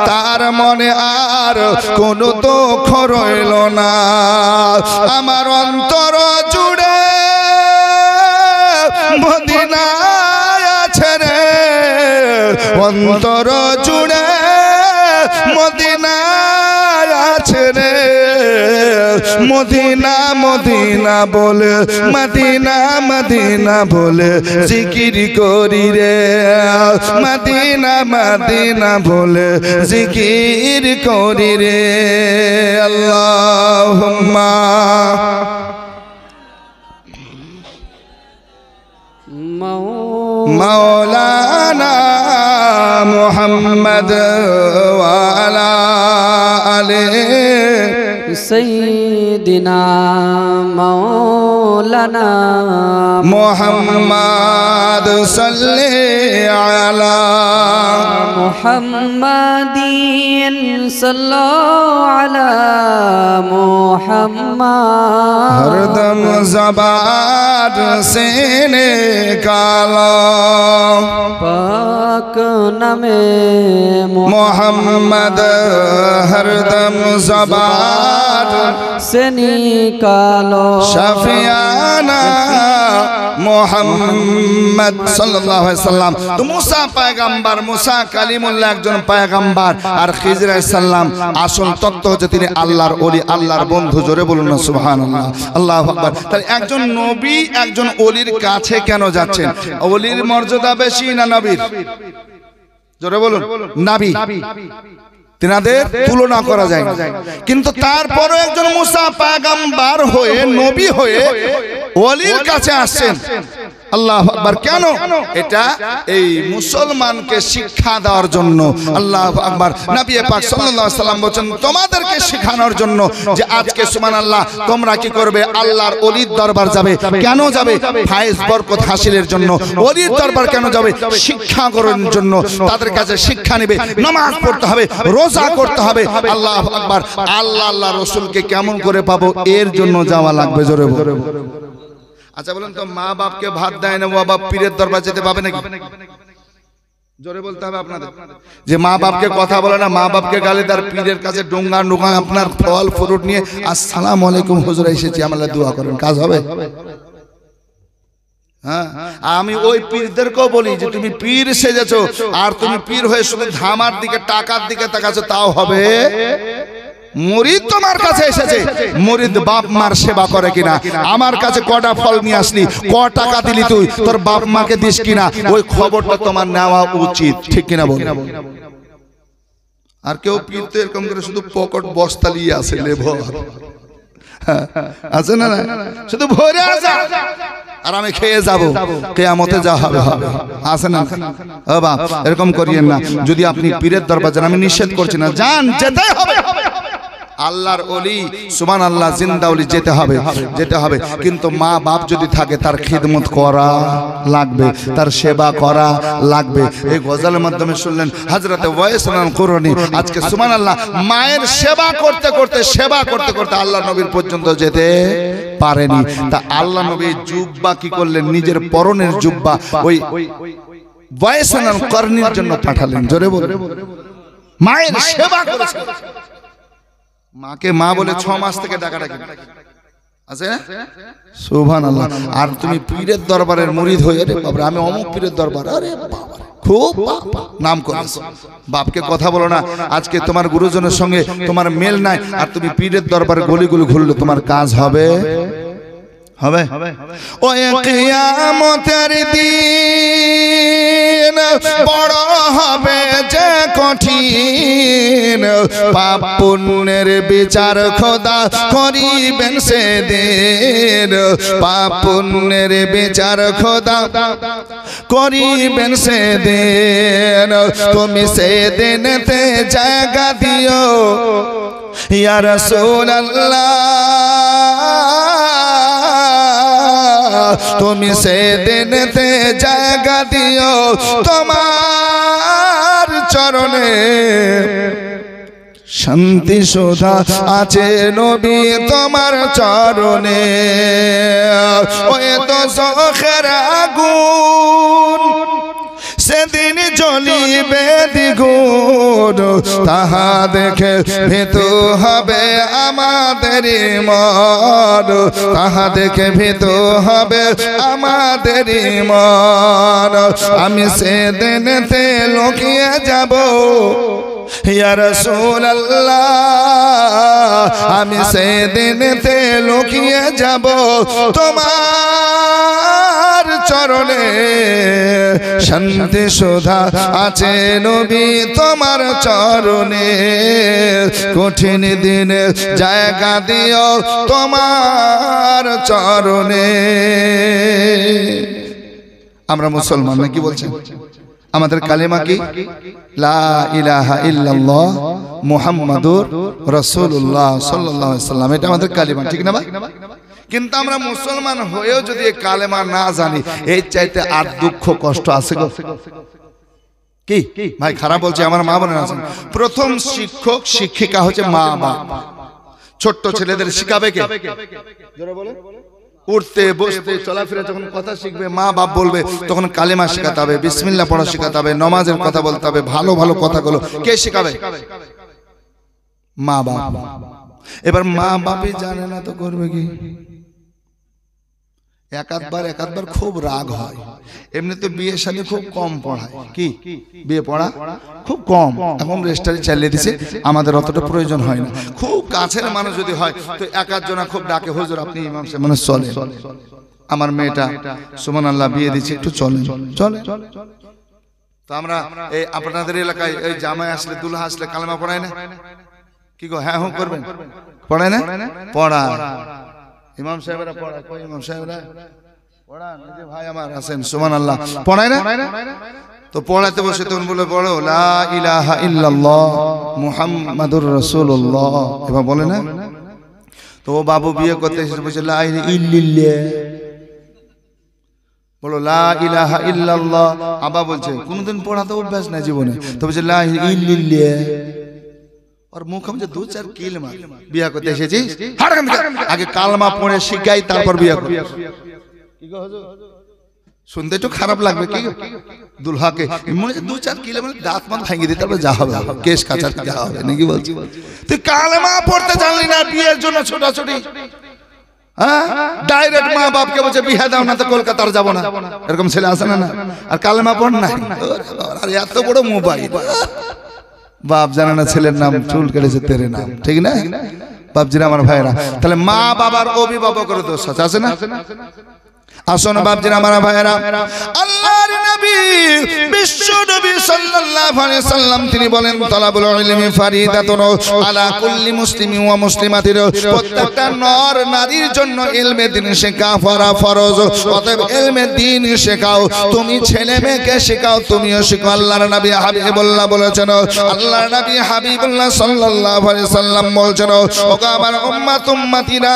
A: তার মনে আর কোনো দুঃখ রইল না। আমার অন্তর জুড়ে মদিনা আছে রে, অন্তর জুড়ে মদিনা আছে রে। মদিনা মদিনা বলে, মদিনা মদিনা বলে জিকির করি রে, মদিনা মদিনা বলে জিকির করি রে। আল্লাহুম্মা মাওলানা মুহাম্মদ ওয়া আলা আলিহি
B: সাইয়্যিদিনা মাওলানা
A: মুহাম্মদ সাল্লি আলা
B: মুহাম্মাদিন সাল্লাল্লাহু আলা মুহাম্মাদ।
A: হরদম ज़बान से निकालो
B: पाक नामे
A: मोहम्मद, हरदम ज़बान
B: से निकालो
A: शफियाना মোহাম্মদ সাল্লাল্লাহু আলাইহি সাল্লাম। তো মুসা পয়গম্বর, মুসা কালিমুল্লাহ একজন পয়গম্বর, আর খিজির আলাইহিস সালাম আসল তত্ত্ব হচ্ছে তিনি আল্লাহর ওলি, আল্লাহর বন্ধু। জোরে বলুন না সুবহানাল্লাহ, আল্লাহু আকবার। তাহলে একজন নবী একজন ওলির কাছে কেন যাচ্ছেন? ওলির মর্যাদা বেশি না নবীর? জোরে বলুন। নবী, তিনাদের তুলনা করা যায় না, কিন্তু তারপরও একজন মুসা পয়গম্বর হয়ে, নবী হয়ে ওলির কাছে আসছেন। আল্লাহু আকবার। কেন? এটা এই মুসলমানকে শিক্ষা দেওয়ার জন্য। আল্লাহু আকবার। নবী পাক সাল্লাল্লাহু আলাইহি সাল্লাম বলেন, তোমাদেরকে শেখানোর জন্য যে আজকে সুবহানাল্লাহ তোমরা কি করবে? আল্লাহর ওলির দরবার যাবে। কেন যাবে? ফায়েজ বরকত হাসিলের জন্য। ওলির দরবার কেন যাবে? শিক্ষা করার জন্য। তাদের কাছে শিক্ষা নেবে, নামাজ পড়তে হবে, রোজা করতে হবে। আল্লাহু আকবার। আল্লাহ আল্লাহ রাসূলকে কেমন করে পাবো? এর জন্য যাওয়া লাগবে। জোরে বলুন। আচ্ছা বলুন তো, মা বাপকে ভাত দেয় না, বাবা পীরের দরবার যেতে পাবে নাকি? জোরে বলতে হবে আপনাদের। যে মা বাপকে কথা বলে না, মা বাপকে গালে, তার পীরের কাছে ডোঙ্গা ডোঙ্গা আপনার ফল ফ্রুট নিয়ে আসসালামু আলাইকুম হুজুর এসেছি, আমরা দোয়া করেন, কাজ হবে? হ্যাঁ, আমি ওই পীরদেরকেও বলি যে তুমি পীর সেজেছো আর তুমি পীর হয়ে শুধু ধামার দিকে টাকার দিকে তাকাচ্ছো, তাও হবে? মুরিদ তোমার কাছে এসেছে, মুরিদ বাপ মার সেবা করে কিনা, আমার কাছে কটা ফল নিয়ে আসলি, ক টাকা দিলি তুই, তোর বাপ মাকে দিস কিনা, ওই খবরটা তোমার নেওয়া উচিত, ঠিক কিনা বল? আর কেউ পীর তো এরকম করে শুধু পকেট বস্তা নিয়ে আসে, লেবর আছে না, শুধু ভরে আসা আর আমি খেয়ে যাবো, কিয়ামতে যা হবে হবে, আছে না? ও বাপ, এরকম করিয়েন না। যদি আপনি পীরের দরবার যান, আমি নিষেধ করছি না, যান, যেতে হবে। আল্লাহর ওলি, সুবহানাল্লাহ, জিন্দা ওলি, যেতে হবে, যেতে হবে। কিন্তু মা বাপ যদি থাকে, তার খিদমত করা লাগবে, তার সেবা করা লাগবে। এই গজলের মাধ্যমে শুনলেন হযরতে ওয়াইস কুরনি, আজকে সুবহানাল্লাহ মায়ের সেবা করতে করতে, সেবা করতে করতে আল্লাহ নবীর পর্যন্ত যেতে পারেনি। তা আল্লাহ নবী জুব্বা কি করলেন, নিজের পরনের জুব্বা ওই ওয়াইস কুরনির জন্য পাঠালেন। জোরে বল, মায়ের সেবা করেছে। মাকে মা বলে 6 মাস থেকে ডাকাডাকি আছে, সুবহানাল্লাহ। আর তুমি পীরের দরবারের মুরিদ হয়ে, রে বাবা আমি অমুক পীরের দরবার, আরে বাবা খুব নাম করেছো, বাপকে কথা বলো না। আজকে তোমার গুরুজনের সঙ্গে তোমার মেল নাই, আর তুমি পীরের দরবারে গলিগুলো ঘুরলে তোমার কাজ হবে? হবে? ওই কিয়ামতের দিন বড় হবে যে কঠিন, পাপ পুণ্যের বিচার খোদা করিবেন সেদিন, পাপ পুণ্যের বিচার খোদা করিবেন সেদিন। তুমি সেদিনতে জায়গা দিও ইয়া রাসূলুল্লাহ, তুমি সেদিনতে জায়গা দিও তোমার চরণে, শান্তি সুধা আছে নবী তোমার চরণে। ওই তো চোখের আগুন সেদিন জ্বলিবে দ্বিগুণ, তাহা দেখে ভীতু হবে আমাদের মন, তাহা দেখে ভীতু হবে আমাদের মন। আমি সেদিনতে লুকিয়ে যাব ইয়া রাসূলুল্লাহ, আমি সেদিনতে লুকিয়ে যাব তোমার চরণে, শান্তি সুধা আছে নবী তোমার চরণে। কঠিন দিনে জায়গা দিও তোমার চরণে। আমরা মুসলমান নাকি বলছেন? আমাদের কালেমা কি? লা ইলাহা ইল্লাল্লাহ মুহাম্মাদুর রাসূলুল্লাহ সাল্লাল্লাহু আলাইহি ওয়াসাল্লাম, এটা আমাদের কালেমা, ঠিক না ভাই? কিন্তু আমরা মুসলমান হয়েও যদি এই কালেমা না জানি, এই চাইতে আর দুঃখ কষ্ট আছে গো? কি ভাই খারাপ বলছে? আমার মা বোনেরা আছেন, প্রথম শিক্ষক শিক্ষিকা হচ্ছে মা বাপ। ছোট্ট ছেলেদের শিখাবে কে? জোরে বলে। উঠতে বসতে চলাফেরা যখন কথা শিখবে, মা বাপ বলবে, তখন কালেমা শেখাতে হবে, বিসমিল্লাহ পড়া শেখাতে হবে, নামাজের কথা বলতে হবে, ভালো ভালো কথাগুলো কে শেখাবে? মা বাপ। এবার মা বাপই জানে না তো করবে কি? একাধবার খুব রাগ হয়। এমনি তো বিয়ে শাদী খুব কম পড়ায়, কি বিয়ে পড়া খুব কম, এখন রেজিস্ট্রারি চালিয়ে দিছে, আমাদের অতটা প্রয়োজন হয় না। খুব কাছের মানুষ যদি হয় তো একাধজনা খুব ডাকে, হুজুর আপনি ইমাম সাহেব মানে চলে, আমার মেয়েটা সুবহানাল্লাহ বিয়ে দিচ্ছে, একটু চলে চলে। তো আমরা এই আপনাদের এলাকায় এই জামাই আসলে, দুলহা আসলে কালেমা পড়ায় না? কি গো, হ্যাঁ হুঁ করবেন? পড়ায় না? পড়া ইমাম সাহেবরা পড়ায়, কই ইমাম সাহেবরা পড়ান, এই যে ভাই আমার আছেন সুবহানাল্লাহ, পড়ায় না? তো পড়াতে বসে তখন বলে পড়ো লা ইলাহা ইল্লাল্লাহ মুহাম্মাদুর রাসূলুল্লাহ, এবার বলে না? তো বাবু বিয়ে করতে এসে বলছে লা ইলাহা ইল্লাল্লাহ, বলো লা ইলাহা ইল্লাল্লাহ। আবা বলছে কোনদিন পড়াতে অভ্যাস নাই জীবনে, তো বলছে লা ইলাহা ইল্লাল্লাহ, और मुख में दो चार किल मार बिया करते এসেছিস, আগে কালমা পড়ে শিখাই তারপর বিয়া কর। কি গো হুজুর, শুনতে তো খারাপ লাগবে কি দুলহাকে মনে দু চার কিলো মানে দাঁত মান ভাঙিয়ে দিতে হবে, যা হবে কেস কাচার যা হবে নাকি বলছি। তুই কালমা পড়তে জানলি না, বিয়ের জন্য ছোটাছুটি হ্যাঁ, ডাইরেক্ট মা বাপকে বলছে বিয়ে দাও না তো কলকাতার যাব না, এরকম ছেলে আছে না? আর কালেমা পড় নাই, আর এত বড় মোবাইল, বাপ জানে না ছেলের নাম, চুল কেটেছে তেরে নাম, ঠিক না? বাপজিরা আমার ভাইরা, তাহলে মা বাবার অভিভাবকের দোষ আছে না? আসুন বাপজিরা আমার ভাইরা, আল্লাহর নবী বিশ্ব নবী সাল্লাল্লাহু আলাইহি সাল্লাম তিনি বলেন তালাবুল ইলমি ফারিদাতুন আলা কুল্লি মুসলিমিন ওয়া মুসলিমাতিন, প্রত্যেকটা নর নারীর জন্য ইলমে দ্বীন শেখা ফরজ। অতএব ইলমে দ্বীন শেখাও, তুমি ছেলে মেয়েকে শেখাও, তুমিও শেখো। আল্লাহর নবী হাবিবুল্লাহ বলেছেন, আল্লাহর নবী হাবিবুল্লাহ সাল্লাল্লাহু আলাইহি সাল্লাম বলেছেন, ওগো আমার উম্মত উম্মতিরা,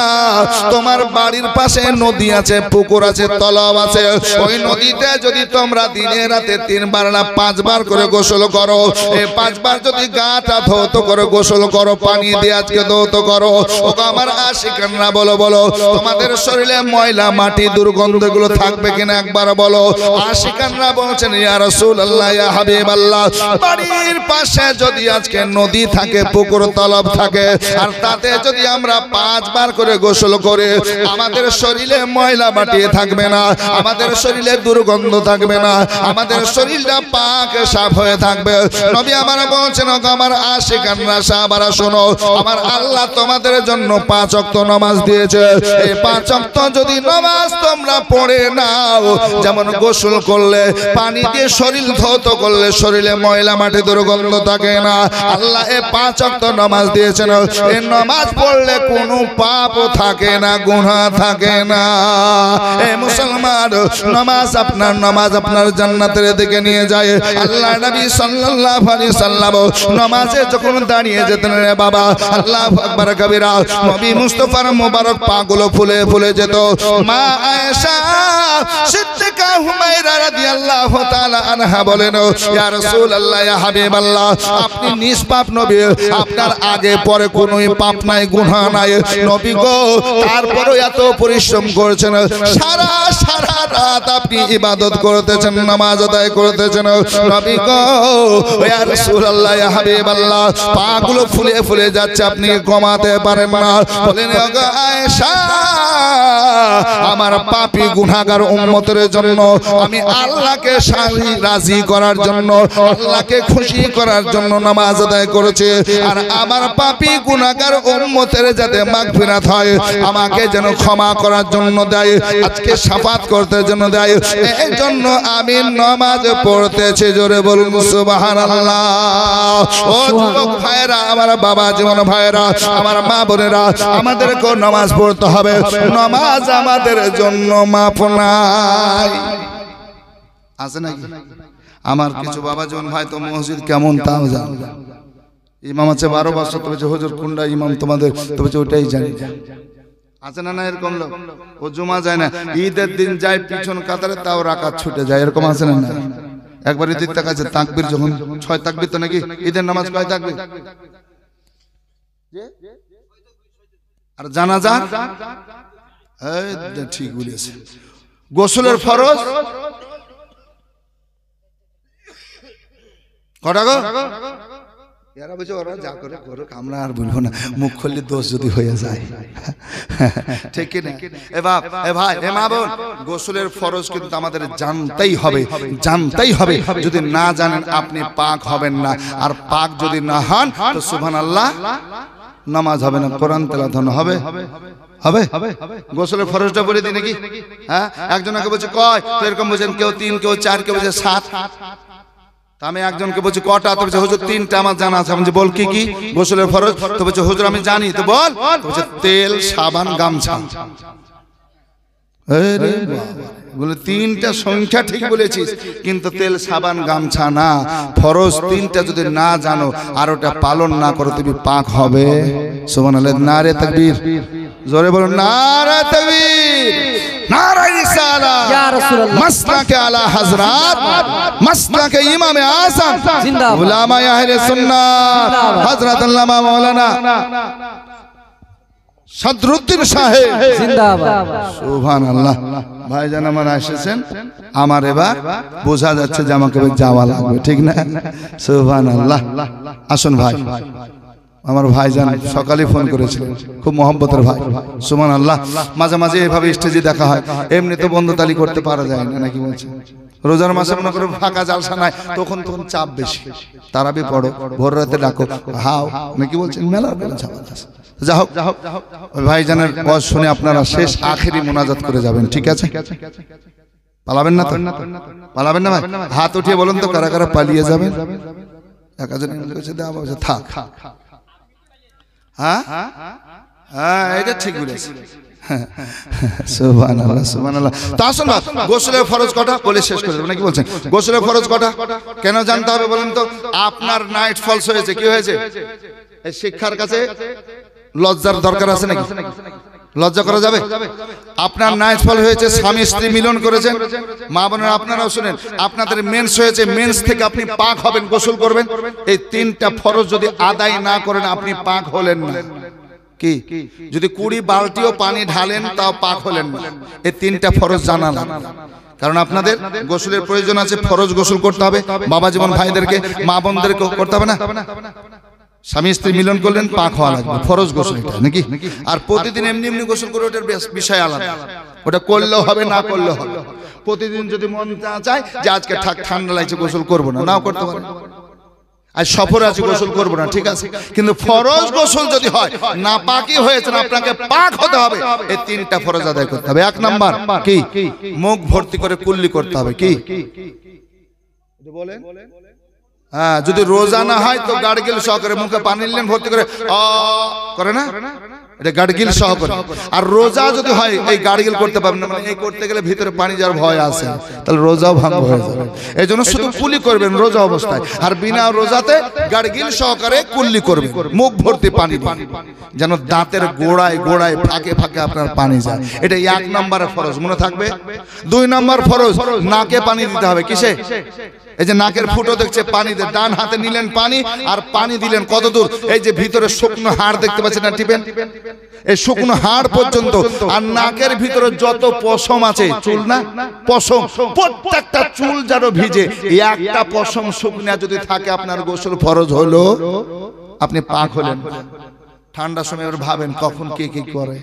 A: তোমার বাড়ির পাশে নদী আছে, পুকুর আছে, তলাব আছে, ওই নদীতে যদি তোমরা দিনে রাতে 3 বার না 5 বার করে গোসল করো, এই 5 বার যদি গাটা ধৌত করে গোসল করো, পানি দিয়ে আজকে ধৌত করো, ওগো আমার আশিকানরা বলো বলো, তোমাদের শরীরে ময়লা মাটি দুর্গন্ধগুলো থাকবে কিনা একবার বলো। আশিকানরা বলছেন, ইয়া রাসূলুল্লাহ, ইয়া হাবিবাল্লাহ, বাড়ির পাশে যদি আজকে নদী থাকে, পুকুর তলাব থাকে, আর তাতে যদি আমরা 5 বার করে গোসল করে, আমাদের শরীরে ময়লা মাটি থাকবে না, আমাদের শরীরে দুর্গন্ধ থাকবে না, আমাদের শরীরটা পাক সাফ হয়ে থাকবে। নবী আমার বলছেন, আমার আশিকানরা সাহাবারা শোনো, আমার আল্লাহ তোমাদের জন্য 5 ওয়াক্ত নামাজ দিয়েছে, এই 5 ওয়াক্ত যদি নামাজ তোমরা পড়ে নাও, যেমন গোসল করলে পানি দিয়ে শরীর ধৌত করলে শরীরে ময়লা মাটি দুর্গন্ধ থাকে না, আল্লাহ এই 5 ওয়াক্ত নামাজ দিয়েছেন, এই নামাজ পড়লে কোনো পাপ থাকে না, গুনাহ থাকে না। এ মুসলমান, নামাজ আপনার জান্নাতের দিকে নিয়ে যায়। আল্লাহ নবী সাল্লাল্লাহু আলাইহি সাল্লাম নামাজে যখন দাঁড়িয়ে যেতেন রে বাবা, আল্লাহু আকবার কবিরা, নবী মুস্তাফার মোবারক পাগুলো ফুলে ফুলে যেত। মা আয়েশা সিদ্দিকা হুমায়রা রাদিয়াল্লাহু তাআলা আনহা বলেন, ইয়া রাসূলুল্লাহ, ইয়া হাবিবাল্লাহ, আপনি নিষ্পাপ নবী, আপনার আগে পরে কোনো পাপ নাই, গুনাহ নাই নবী গো, তারপরও এত পরিশ্রম করেছেন, সারা রাত আপনি ইবাদত করতেছেন, নামাজ আদায় করতেছেন, নবী গো, ইয়া রাসূলুল্লাহ, ইয়া হাবিবাল্লাহ, পাগুলো ফুলে ফুলে যাচ্ছে, আপনি কমাতে পারেন না। বলেন, ওগো আয়েশা, আমার পাপী গুনাহগার উম্মতের জন্য আমি আল্লাহকে রাজি করার জন্য, আল্লাহকে খুশি করার জন্য নামাজ আদায় করেছি, আর আমার পাপী গুনাহগার উম্মতের যাতে মাগফিরাত হয়, আমাকে যেন ক্ষমা করার জন্য দেয়, আজকে শাফাত করতে জন্য দেয়, এই জন্য আমি নামাজ পড়তেছি। জোরে বলুন সুবহানাল্লাহ। ও যুবক ভাইরা, আমার বাবা জীবন ভাইরা, আমার মা বোনেরা, আমাদেরকে নামাজ পড়তে হবে, নামাজ আমাদের জন্য মাপ নাই, আছে নাকি? আমার কিছু বাবা জীবন ভাই তো মসজিদ কেমন তাও জান, ইমাম আছে 12 বছর, তবে যে হুজুর কোনটা ইমাম তোমাদের, তবে যে ওইটাই জানি, আছে না? না এরকম লোক, ও জুমা যায় না, ঈদের দিন যায় পিছন কাতারে, তাও রাকাত ছুটে যায়, এরকম আছে না? না, একবার ঈদের তাকাচ্ছে তাকবীর, যখন 6 তাকবীর তো নাকি ঈদের নামাজ কয় তাকবীর? আর জানাজা, এই ঠিক বলেছে। গোসলের ফরজ কটা গো? এরা বলছে ওরা যা করে করুক, আমরা আর বলবো না, মুখ খুললে দোষ যদি হয়ে যায়, ঠিক কি না? এ বাপ, এ ভাই, এ মা বোন, গোসলের ফরজ কিন্তু আমাদের জানতেই হবে, জানতেই হবে। যদি না জানেন আপনি পাক হবেন না, আর পাক যদি না হন তো সুবহানাল্লাহ নামাজ হবে না, কোরআন তেলাওয়াত হবে হবে গোসলের ফরজটা বলে দিই নাকি? হ্যাঁ, একজনকে বলছে কয়, তো এরকম বলছেন, কেউ 3, কেউ 4, কেউ বলছে 7। আমি একজনকে বলছি কটা, তো বলছে হুজুর 3টা আমার জানা আছে। আমি বলছি বল কি কি গোসলের ফরজ? তো বলছে হুজুর আমি জানি। তো বল। বলছে তেল, সাবান, গামছা। আরে বাবা, বলে 3টা সংখ্যা ঠিক বলেছিস, কিন্তু তেল, সাবান, গামছা না। ফরজ 3টা যদি না জানো আর ওটা পালন না করো, তুমি পাক হবে। সুবহানাল্লাহ। নারে তাকবীর, জোরে বলুন নারে তাকবীর, নারে রিসালাত, ইয়া রাসূলুল্লাহ, মাসলাকে আলা হযরত, মাসলাকে ইমামে আযম, জিন্দাবাদ, উলামা আহলে সুন্নাত, হযরত আল্লামা মাওলানা সদরুদ্দিন সাহেব, জিন্দাবাদ। সুবহানাল্লাহ। ভাইজান আমার এসেছেন, আমার এবার বোঝা যাচ্ছে যে আমাকে যাওয়া লাগবে, ঠিক না? সুবহানাল্লাহ। আসুন ভাই, আমার ভাইজান সকালে ফোন করেছিলেন, খুব মহব্বতের ভাই, সুবহানাল্লাহ। মাঝে মাঝে এভাবে স্টেজে দেখা হয়, এমনি তো বন্ধতালি করতে পারা যায় না, নাকি বলছেন? রোজার মাসে মনে করে ফাঁকা জালসা নাই, তখন চাপ বেশি, তারাবি পড়ো, ভোর রাতে ডাকো, হাও, নাকি বলছেন? মেলা ঝামেলা আছে। যা হোক, ওই ভাইজানের ওয়াজ শুনে আপনারা শেষ আখেরি মোনাজাত করে যাবেন, ঠিক আছে? পালাবেন না তো? পালাবেন না ভাই? হাত উঠিয়ে বলুন তো কারা কারা পালিয়ে যাবেন। একজন থাক, হ্যাঁ হ্যাঁ, এটা ঠিক বলেছে। সুবহানাল্লাহ, সুবহানাল্লাহ। তো আসুন না, গোসলের ফরজ কটা বলে শেষ করে দেব, নাকি বলছেন? গোসলের ফরজ কটা কেন জানতে হবে বলেন তো? আপনার নাইট ফলস হয়েছে, কি হয়েছে? এই শিক্ষার কাছে লজ্জার দরকার আছে নাকি? লজ্জা করা যাবে? আপনার নাইট ফল হয়েছে, স্বামী স্ত্রী মিলন করেছেন, মা বোনেরা আপনারাও শুনেন, আপনাদের মেন্স হয়েছে, মেন্স থেকে আপনি পাক হবেন, গোসল করবেন। এই তিনটা ফরজ যদি আদায় না করেন আপনি পাক হলেন না। কি যদি 20 বালতিও পানি ঢালেন তাও পাক হলেন না। এই তিনটা ফরজ জানা না, কারণ আপনাদের গোসলের প্রয়োজন আছে, ফরজ গোসল করতে হবে। বাবা জীবন ভাইদেরকে, মা বোনদেরকে করতে হবে না? স্বামী স্ত্রী মিলন করলেন, পাক হওয়া লাগবে, ফরজ গোসল এটা, নাকি? আর প্রতিদিন এমনি এমনি গোসল করে, ওটার বিষয় আলাদা, ওটা করলেও হবে, না করলেও হবে। প্রতিদিন যদি মন চায় যে আজকে ঠান্ডা লাগছে গোসল করবো না, নাও করতে পারে। আজ সফর আছে গোসল করবো না, ঠিক আছে, কিন্তু ফরজ গোসল যদি হয়, না পাকি হয়েছে না, আপনাকে পাক হতে হবে। এই তিনটা ফরজ আদায় করতে হবে। 1 নাম্বার কি? মুখ ভর্তি করে কুল্লি করতে হবে। কি বলেন? হ্যাঁ, যদি রোজা না হয় তো গার্গিল সহকারে মুখে পানি নিলেন ভর্তি করে করে না, এটা গার্গিল সহকারে। আর রোজা যদি হয় এই গার্গিল করতে পারবেন না, মানে এই করতে গেলে ভিতরে পানি যাওয়ার ভয় আছে, তাহলে রোজাও ভঙ্গ হয়ে যাবে। এই জন্য শুধু কুলি করবেন রোজা অবস্থায়, আর বিনা রোজাতে গার্গিল সহকারে কুল্লি করবেন, মুখ ভর্তি পানি যেন দাঁতের গোড়ায় গোড়ায় ফাঁকে ফাঁকে আপনার পানি যায়। এটা 1 নম্বরের ফরজ, মনে থাকবে। 2 নম্বর ফরজ, নাকে পানি দিতে হবে। কিসে? এই যে নাকের ফুটো দেখছে, পানি দিয়ে ডান হাতে নিলেন পানি, আর পানি দিলেন কত দূর? এই যে ভিতরে শুকনো হাড় দেখতে পাচ্ছেন না, টিপেন, এই শুকনো হাড় পর্যন্ত। আর নাকের ভিতরে যত পশম আছে, চুল না পশম, প্রত্যেকটা চুল যেন ভিজে। একটা পশম শুকনা যদি থাকে, আপনার গোসল ফরজ হলো, আপনি পাক হলেন। ঠান্ডার সময় ভাবেন কখন কে কি করে,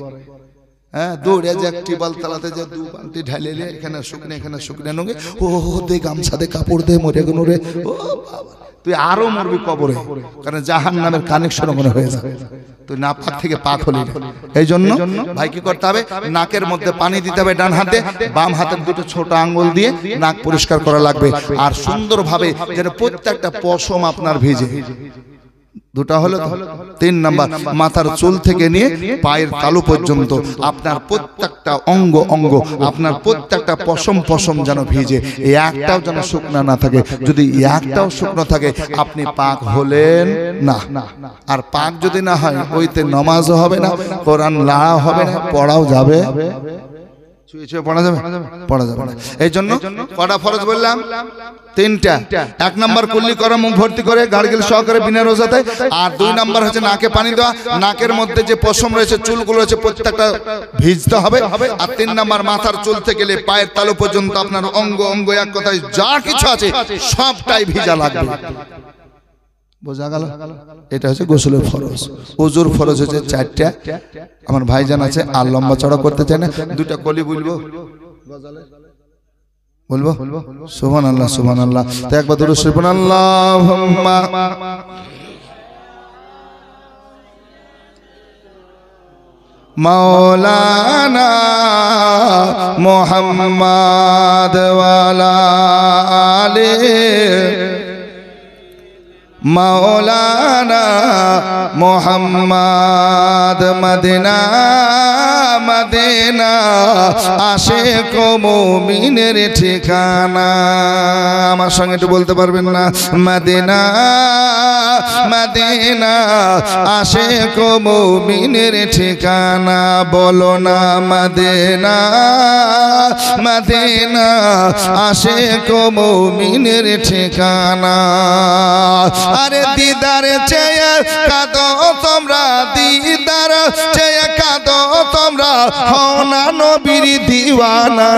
A: হ্যাঁ, দৌড়ে যে একটি বাল তালাতে যে 2 বালতি ঢালে, এখানে শুকনে এখানে শুকনে নুগে, ও দে গামছা দে, কাপড় দে, মরে গেল রে, ও তুই আরো মরবি কবরে, কারণ জাহান্নামের কানেকশন মনে হয়ে যাবে। তুই না পাক থেকে পাক হলি। এই জন্য ভাই কি করতে হবে? নাকের মধ্যে পানি দিতে হবে ডান হাতে, বাম হাতের 2টো ছোট আঙ্গুল দিয়ে নাক পরিষ্কার করা লাগবে। আর সুন্দরভাবে যেন প্রত্যেকটা পশম আপনার ভিজে। 2টা হলো। 3 নাম্বার, মাথার চুল থেকে নিয়ে পায়ের তালু পর্যন্ত আপনার প্রত্যেকটা অঙ্গ অঙ্গ, আপনার প্রত্যেকটা পশম পশম যেন ভিজে, এই একটাও যেন শুকনো না থাকে। যদি একটাও শুকনো থাকে, আপনি পাক হলেন না। আর পাক যদি না হয়, ওইতে নামাজও হবে না, কোরআন লাও হবে না, পড়াও যাবে, পড়া যাবে, পড়া যাবে না। এই জন্য কটা ফরজ বললাম? 3টা। 1 নাম্বার কুল্লি করা, মুখ ভর্তি করে গার্গিল সহকারে বিনা রোজাতে। আর 2 নাম্বার হচ্ছে নাকে পানি দেওয়া, নাকের মধ্যে যে পশম রয়েছে, চুলগুলো রয়েছে, প্রত্যেকটা ভিজতে হবে। আর 3 নাম্বার, মাথার চুল থেকে পায়ের তালু পর্যন্ত আপনার অঙ্গ অঙ্গ, এক কথায় যা কিছু আছে সবটাই ভিজা লাগবে। বোঝা গেল? এটা হচ্ছে গোসলের ফরজ। ওযুর ফরজ হচ্ছে 4টা। আমার ভাইজান আছে, আর লম্বা চড়া করতে চায় না, 2টা কলি বলবো, বলবো সুবহানাল্লাহ, সুবহানাল্লাহ। তো একবার দুরূদ শরীফ পড়ুন, আল্লাহুম্মা মাওলানা মুহাম্মাদ ওয়ালা আলি মাওলানা মুহাম্মাদ। মদিনা মদিনা আশিক মুমিনের ঠিকানা। আমার সঙ্গে একটু বলতে পারবেন না? মদিনা মদিনা আশিক মুমিনের ঠিকানা। বলো না মদিনা মদিনা আশিক মুমিনের ঠিকানা। আরে দিদার চেয়ে কাঁদো তোমরা, দিদার চেয়ে কাঁদো তোমরা, হও না নবীর দিওয়ানা।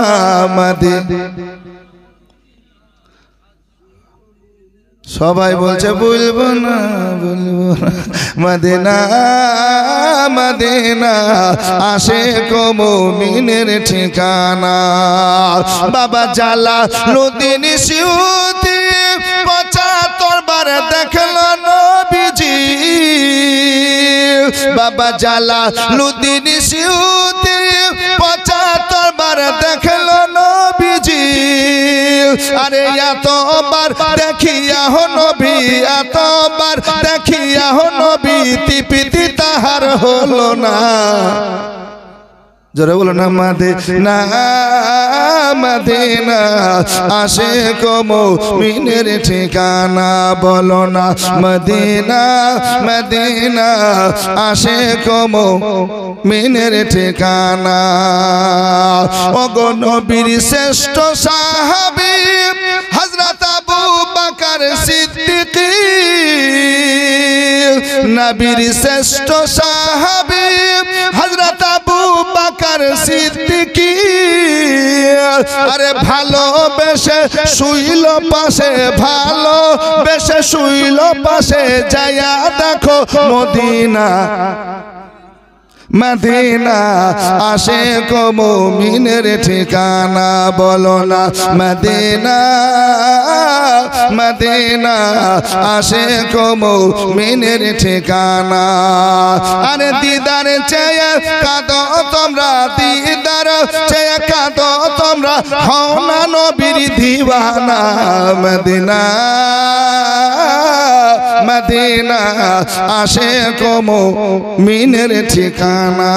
A: মদিনা সবাই বলছে বলবো না মদিনা মদিনা আশিক মুমিনের ঠিকানা। বাবা জালালউদ্দিন সিউতি ৭৫ বার দেখলো নবীজি। বাবা জালালউদ্দিন সিউতি ৭৫ বার দেখলো নবীজি। আরে এতবার দেখিয়া হো নবী, এতবার দেখিয়া হো নবী, তৃপ্তি তাহার হলো না। জোরে বলো না মদিনা মদিনা আশিক মুমিনের ঠিকানা। বলো না মদিনা মদিনা আশিক মুমিনের ঠিকানা। ওগো নবীর শ্রেষ্ঠ সাহাবী হযরত আবু বকর সিদ্দিক, নবীর শ্রেষ্ঠ সাহাবী হযরত আবু বকর সিদ্দিক। আরে ভালোবেসে শুইল পাশে, ভালোবেসে শুইল পাশে, যায়া দেখো মদিনা মদিনা আশিক মুমিনের ঠিকানা। বলো না মদিনা মদিনা আশিক মুমিনের ঠিকানা। আরে দিদার চেয়ে কাঁদো তোমরা, দিদার চেয়ে কাঁদো তোমরা, হও না নবীর দিওয়ানা। মদিনা মদিনা আশিক মুমিনের ঠিকানা।